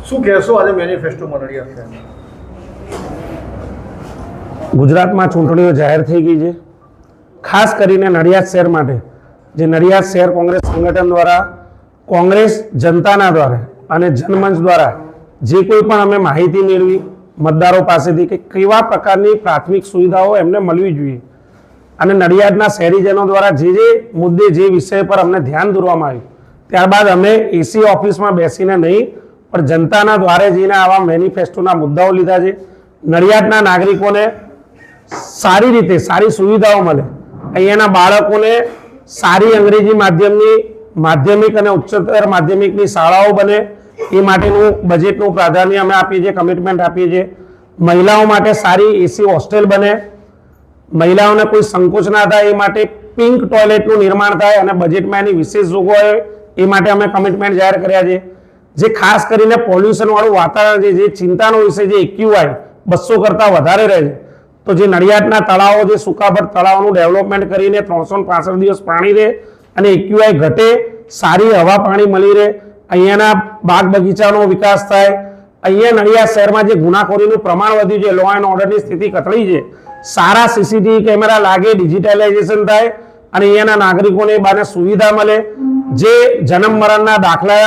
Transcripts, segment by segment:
શું કહેશો આજે મેનિફેસ્ટોમાં નડિયાદ શહેરમાં? ગુજરાતમાં ચૂંટણીઓ જાહેર થઈ ગઈ છે. ખાસ કરીને નડિયાદ શહેર માટે જે નડિયાદ શહેર કોંગ્રેસ સંગઠન દ્વારા, કોંગ્રેસ જનતાના દ્વારા અને જનમંચ દ્વારા જે કોઈ પણ અમે માહિતી મેળવી મતદારો પાસેથી કે કેવા પ્રકારની પ્રાથમિક સુવિધાઓ એમને મળવી જોઈએ અને નડિયાદના શહેરીજનો દ્વારા જે મુદ્દે જે વિષય પર અમને ધ્યાન દોરવામાં આવ્યું, ત્યારબાદ અમે એસી ઓફિસમાં બેસીને નહીં પણ જનતાના દ્વારે જઈને આવા મેનિફેસ્ટોના મુદ્દાઓ લીધા છે. નડિયાદના નાગરિકોને સારી રીતે સારી સુવિધાઓ મળે, અહીંયાના બાળકોને સારી અંગ્રેજી માધ્યમની માધ્યમિક અને ઉચ્ચતર માધ્યમિકની શાળાઓ બને એ માટેનું બજેટનું પ્રાધાન્ય અમે આપીએ છીએ, કમિટમેન્ટ આપીએ છીએ. મહિલાઓ માટે સારી એસી હોસ્ટેલ બને, મહિલાઓને કોઈ સંકોચ ના થાય એ માટે પિંક ટોયલેટનું નિર્માણ થાય અને બજેટમાં એની વિશેષ જોગવાઈ એ માટે અમે કમિટમેન્ટ જાહેર કર્યા છે. જે ખાસ કરીને પોલ્યુશન વાળું વાતાવરણ છે, જે ચિંતાનો વિષય છે, એક્યુઆઈ 200 કરતાં વધારે રહે છે, તો જે નડિયાદના તળાવો, જે સુકાભર તળાવોનું ડેવલપમેન્ટ કરીને 365 દિવસ પાણી રહે અને એક્યુઆઈ ઘટે, સારી હવા પાણી મળી રહે, અહીંયાના બાગ બગીચાનો વિકાસ થાય. અહીંયા નડિયાદ શહેરમાં જે ગુનાખોરીનું પ્રમાણ વધ્યું છે, લો એન્ડ ઓર્ડરની સ્થિતિ કથળી છે, સારા સીસીટીવી કેમેરા લાગે, ડિજિટલાઇઝેશન થાય અને અહીંયાના નાગરિકોને એ બાને સુવિધા મળે. જે જન્મ મરણના દાખલા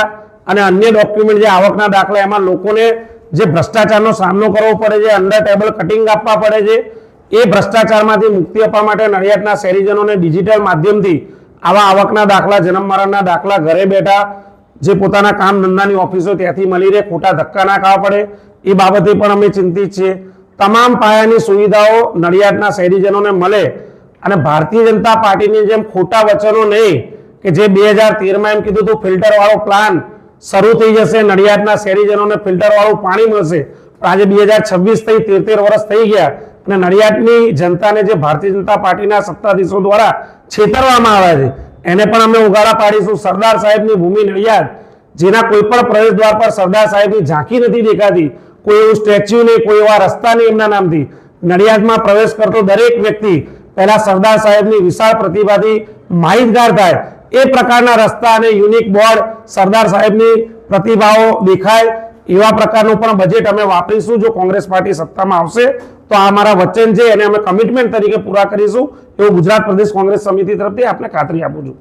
અને અન્ય ડોક્યુમેન્ટ, જે આવકના દાખલા, એમાં લોકોને જે ભ્રષ્ટાચારનો સામનો કરવો પડે છે, અંડર ટેબલ કટિંગ આપવા પડે છે, એ ભ્રષ્ટાચારમાંથી મુક્તિ આપવા માટે નડિયાદના શહેરીજનોને ડિજિટલ માધ્યમથી આવા આવકના દાખલા, જન્મ મરણના દાખલા ઘરે બેઠા જે પોતાના કામ ધંધાની ઓફિસો ત્યાંથી મળી રહે, ખોટા ધક્કા ના ખાવા પડે, એ બાબતે પણ અમે ચિંતિત છીએ. તમામ પાયાની સુવિધાઓ નડિયાદના શહેરીજનોને મળે અને ભારતીય જનતા પાર્ટીની જેમ ખોટા વચનો નહીં કે જે 2013માં એમ કીધું હતું ફિલ્ટર વાળો પ્લાન શરૂ થઈ જશે, નડિયાદના શહેરીજનોને ફિલ્ટર વાળું પાણી મળશે, પણ આજે 2026 થઈ, 13 વર્ષ થઈ ગયા અને નડિયાદની જનતાને જે ભારતીય જનતા પાર્ટીના સત્તાધીશો દ્વારા છેતરવામાં આવે છે એને પણ અમે ઉગાડા પાડીશું. સરદાર સાહેબની ભૂમિ નડિયાદ, જેના કોઈ પણ પ્રવેશ દ્વાર પર સરદાર સાહેબની ઝાંખી નથી દેખાતી, કોઈ એવું સ્ટેચ્યુ નહીં, કોઈ એવા રસ્તા નહીં એમના નામથી. નડિયાદમાં પ્રવેશ કરતો દરેક વ્યક્તિ પહેલા સરદાર સાહેબની વિશાળ પ્રતિભાથી માહિતગાર થાય, એ પ્રકારના રસ્તા અને યુનિક બોર્ડ, સરદાર સાહેબની પ્રતિભાઓ દેખાય એવા પ્રકારનું પણ બજેટ અમે વાપરીશું. જો કોંગ્રેસ પાર્ટી સત્તામાં આવશે તો આ અમારા વચન છે, એને અમે કમિટમેન્ટ તરીકે પૂરા કરીશું એવું ગુજરાત પ્રદેશ કોંગ્રેસ સમિતિ તરફથી આપને ખાતરી આપું છું.